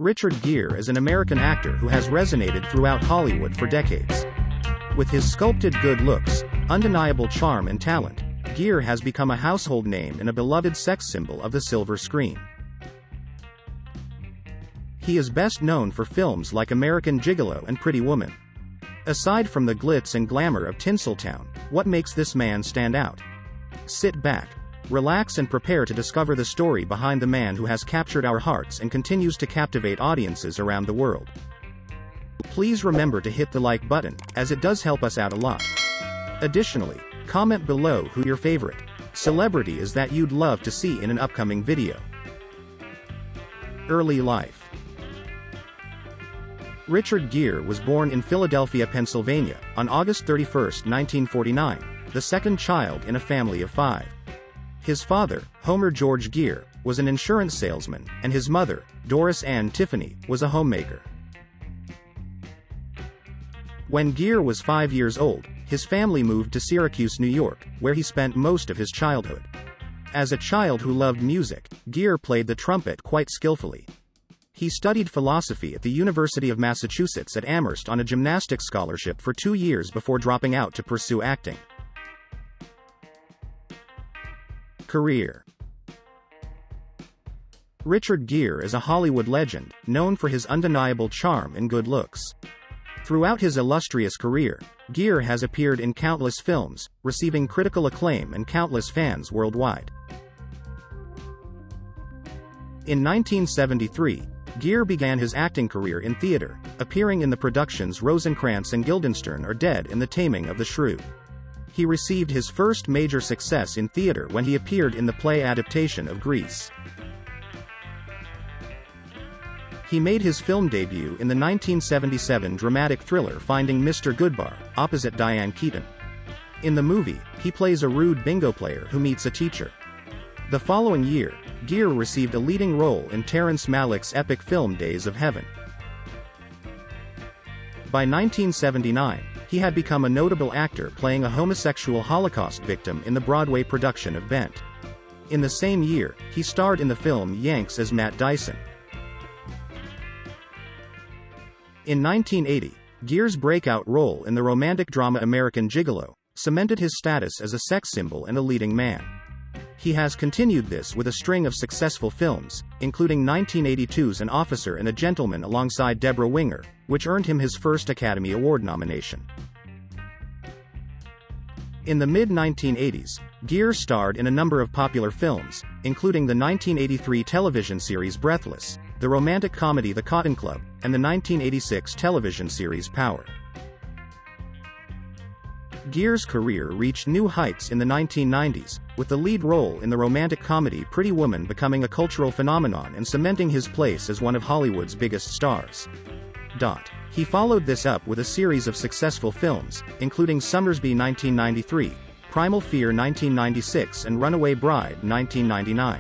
Richard Gere is an American actor who has resonated throughout Hollywood for decades. With his sculpted good looks, undeniable charm and talent, Gere has become a household name and a beloved sex symbol of the silver screen. He is best known for films like American Gigolo and Pretty Woman. Aside from the glitz and glamour of Tinseltown, what makes this man stand out? Sit back, relax and prepare to discover the story behind the man who has captured our hearts and continues to captivate audiences around the world. Please remember to hit the like button, as it does help us out a lot. Additionally, comment below who your favorite celebrity is that you'd love to see in an upcoming video. Early life. Richard Gere was born in Philadelphia, Pennsylvania, on August 31, 1949, the second child in a family of 5. His father, Homer George Gere, was an insurance salesman, and his mother, Doris Ann Tiffany, was a homemaker. When Gere was 5 years old, his family moved to Syracuse, New York, where he spent most of his childhood. As a child who loved music, Gere played the trumpet quite skillfully. He studied philosophy at the University of Massachusetts at Amherst on a gymnastics scholarship for 2 years before dropping out to pursue acting. Career. Richard Gere is a Hollywood legend, known for his undeniable charm and good looks. Throughout his illustrious career, Gere has appeared in countless films, receiving critical acclaim and countless fans worldwide. In 1973, Gere began his acting career in theater, appearing in the productions Rosencrantz and Guildenstern Are Dead and The Taming of the Shrew. He received his first major success in theater when he appeared in the play adaptation of Grease. He made his film debut in the 1977 dramatic thriller Finding Mr. Goodbar, opposite Diane Keaton. In the movie, he plays a rude bingo player who meets a teacher. The following year, Gere received a leading role in Terrence Malick's epic film Days of Heaven. By 1979, he had become a notable actor playing a homosexual Holocaust victim in the Broadway production of Bent. In the same year, he starred in the film Yanks as Matt Dyson. In 1980, Gere's breakout role in the romantic drama American Gigolo cemented his status as a sex symbol and a leading man. He has continued this with a string of successful films, including 1982's An Officer and a Gentleman alongside Deborah Winger, which earned him his first Academy Award nomination. In the mid-1980s, Gere starred in a number of popular films, including the 1983 television series Breathless, the romantic comedy The Cotton Club, and the 1986 television series Power. Gere's career reached new heights in the 1990s, with the lead role in the romantic comedy Pretty Woman becoming a cultural phenomenon and cementing his place as one of Hollywood's biggest stars. He followed this up with a series of successful films, including Summersby 1993, Primal Fear 1996 and Runaway Bride 1999.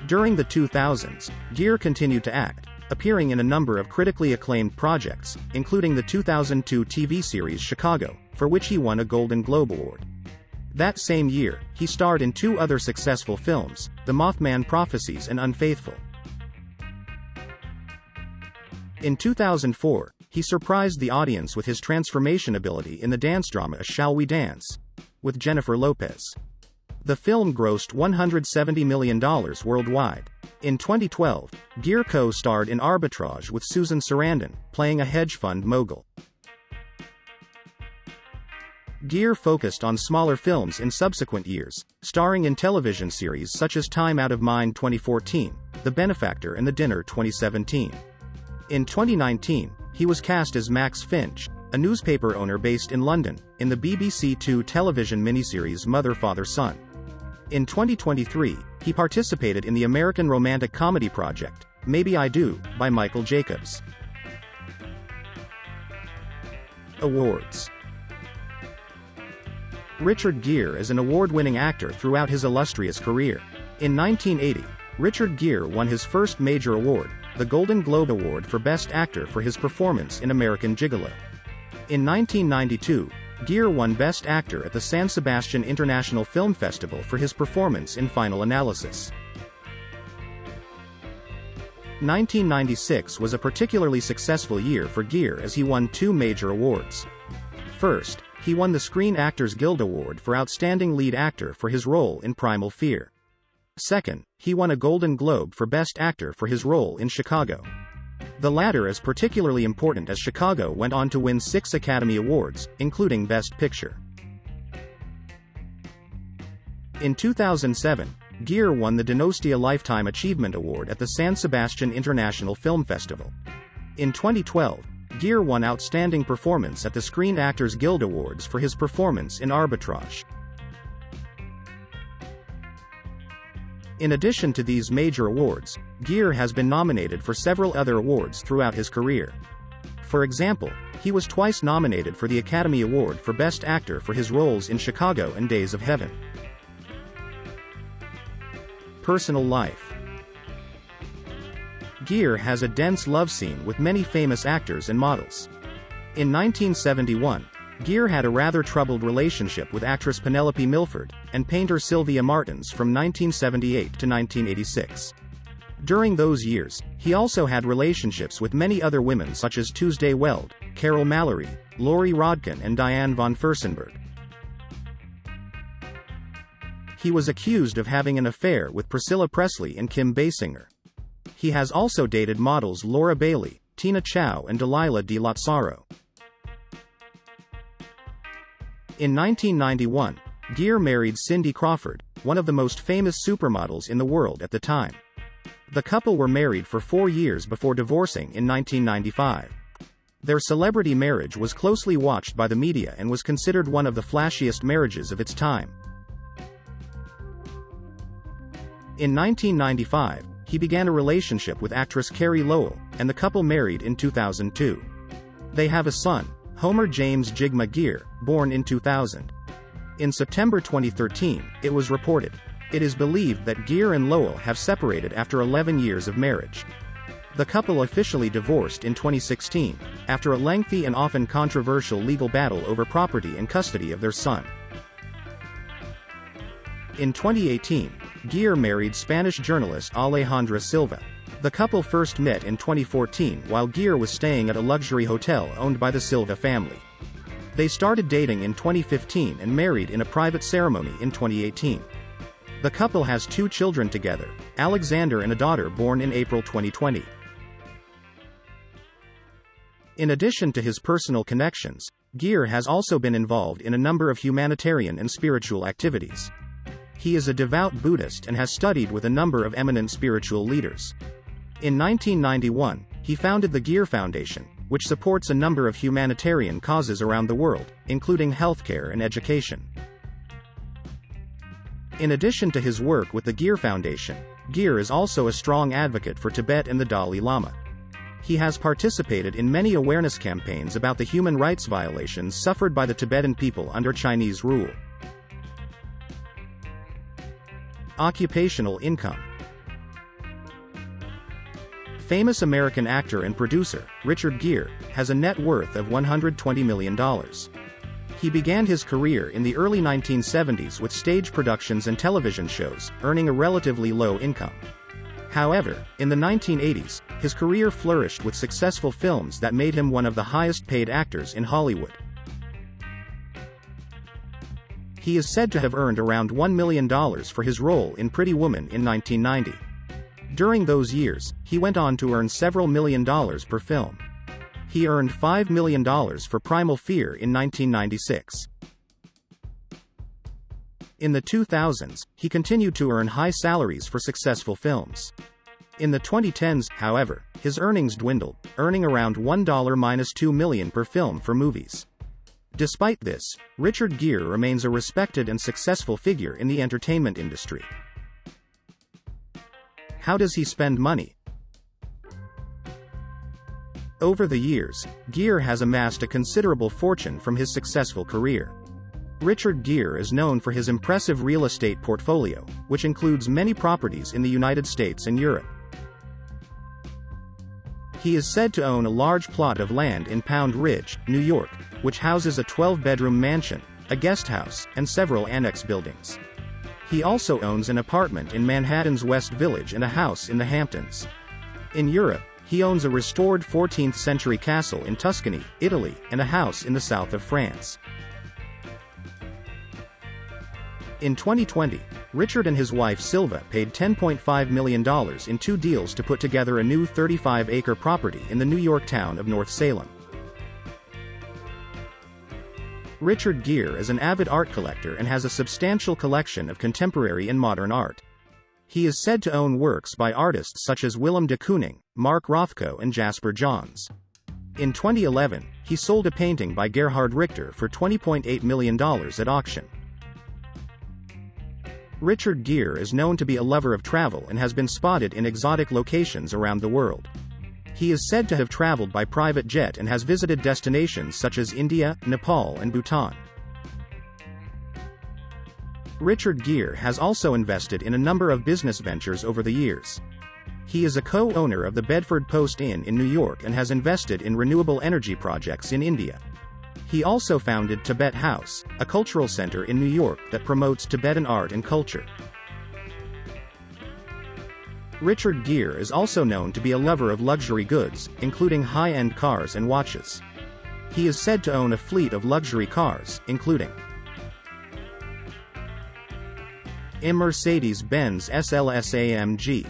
During the 2000s, Gere continued to act, appearing in a number of critically acclaimed projects, including the 2002 TV series Chicago, for which he won a Golden Globe Award. That same year, he starred in 2 other successful films, The Mothman Prophecies and Unfaithful. In 2004, he surprised the audience with his transformation ability in the dance drama Shall We Dance? With Jennifer Lopez. The film grossed $170 million worldwide. In 2012, Gere co-starred in Arbitrage with Susan Sarandon, playing a hedge fund mogul. Gere focused on smaller films in subsequent years, starring in television series such as Time Out of Mind 2014, The Benefactor and The Dinner 2017. In 2019, he was cast as Max Finch, a newspaper owner based in London, in the BBC Two television miniseries Mother, Father, Son. In 2023, he participated in the American romantic comedy project, Maybe I Do, by Michael Jacobs. Awards. Richard Gere is an award-winning actor throughout his illustrious career. In 1980, Richard Gere won his first major award, the Golden Globe Award for Best Actor for his performance in American Gigolo. In 1992, Gere won Best Actor at the San Sebastian International Film Festival for his performance in Final Analysis. 1996 was a particularly successful year for Gere as he won two major awards. First, he won the Screen Actors Guild Award for Outstanding Lead Actor for his role in Primal Fear. Second, he won a Golden Globe for Best Actor for his role in Chicago. The latter is particularly important as Chicago went on to win 6 Academy Awards, including Best Picture. In 2007, Gere won the Donostia Lifetime Achievement Award at the San Sebastian International Film Festival. In 2012, Gere won Outstanding Performance at the Screen Actors Guild Awards for his performance in Arbitrage. In addition to these major awards, Gere has been nominated for several other awards throughout his career. For example, he was twice nominated for the Academy Award for Best Actor for his roles in Chicago and Days of Heaven. Personal life. Gere has a dense love scene with many famous actors and models. In 1971, Gere had a rather troubled relationship with actress Penelope Milford and painter Sylvia Martins from 1978 to 1986. During those years, he also had relationships with many other women such as Tuesday Weld, Carol Mallory, Laurie Rodkin and Diane von Furstenberg. He was accused of having an affair with Priscilla Presley and Kim Basinger. He has also dated models Laura Bailey, Tina Chow and Delilah Di Lazzaro. In 1991, Gere married Cindy Crawford, one of the most famous supermodels in the world at the time. The couple were married for 4 years before divorcing in 1995. Their celebrity marriage was closely watched by the media and was considered one of the flashiest marriages of its time. In 1995, he began a relationship with actress Carrie Lowell, and the couple married in 2002. They have a son, Homer James Jigma Gere, born in 2000. In September 2013, it was reported. It is believed that Gere and Lowell have separated after 11 years of marriage. The couple officially divorced in 2016, after a lengthy and often controversial legal battle over property and custody of their son. In 2018, Gere married Spanish journalist Alejandra Silva. The couple first met in 2014 while Gere was staying at a luxury hotel owned by the Silva family. They started dating in 2015 and married in a private ceremony in 2018. The couple has 2 children together, Alexander and a daughter born in April 2020. In addition to his personal connections, Gere has also been involved in a number of humanitarian and spiritual activities. He is a devout Buddhist and has studied with a number of eminent spiritual leaders. In 1991, he founded the Gere Foundation, which supports a number of humanitarian causes around the world, including healthcare and education. In addition to his work with the Gere Foundation, Gere is also a strong advocate for Tibet and the Dalai Lama. He has participated in many awareness campaigns about the human rights violations suffered by the Tibetan people under Chinese rule. Occupational income. Famous American actor and producer, Richard Gere, has a net worth of $120 million. He began his career in the early 1970s with stage productions and television shows, earning a relatively low income. However, in the 1980s, his career flourished with successful films that made him one of the highest-paid actors in Hollywood. He is said to have earned around $1 million for his role in Pretty Woman in 1990. During those years, he went on to earn several $1 million per film. He earned $5 million for Primal Fear in 1996. In the 2000s, he continued to earn high salaries for successful films. In the 2010s, however, his earnings dwindled, earning around $1–2 million per film for movies. Despite this, Richard Gere remains a respected and successful figure in the entertainment industry. How does he spend money? Over the years, Gere has amassed a considerable fortune from his successful career. Richard Gere is known for his impressive real estate portfolio, which includes many properties in the United States and Europe. He is said to own a large plot of land in Pound Ridge, New York, which houses a 12-bedroom mansion, a guest house, and several annex buildings. He also owns an apartment in Manhattan's West Village and a house in the Hamptons. In Europe, he owns a restored 14th-century castle in Tuscany, Italy, and a house in the south of France. In 2020, Richard and his wife Silva paid $10.5 million in 2 deals to put together a new 35-acre property in the New York town of North Salem. Richard Gere is an avid art collector and has a substantial collection of contemporary and modern art. He is said to own works by artists such as Willem de Kooning, Mark Rothko and Jasper Johns. In 2011, he sold a painting by Gerhard Richter for $20.8 million at auction. Richard Gere is known to be a lover of travel and has been spotted in exotic locations around the world. He is said to have traveled by private jet and has visited destinations such as India, Nepal and Bhutan. Richard Gere has also invested in a number of business ventures over the years. He is a co-owner of the Bedford Post Inn in New York and has invested in renewable energy projects in India. He also founded Tibet House, a cultural center in New York that promotes Tibetan art and culture. Richard Gere is also known to be a lover of luxury goods, including high-end cars and watches. He is said to own a fleet of luxury cars, including a Mercedes-Benz SLS AMG,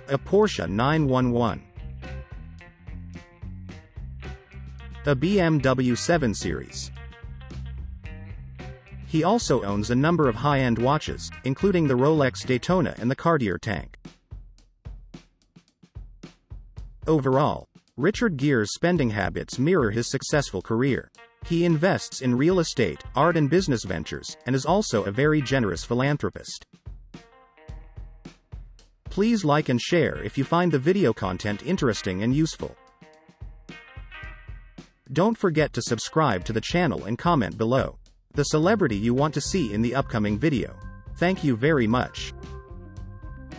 a Porsche 911, a BMW 7 Series. He also owns a number of high-end watches, including the Rolex Daytona and the Cartier Tank. Overall, Richard Gere's spending habits mirror his successful career. He invests in real estate, art and business ventures, and is also a very generous philanthropist. Please like and share if you find the video content interesting and useful. Don't forget to subscribe to the channel and comment below the celebrity you want to see in the upcoming video. Thank you very much.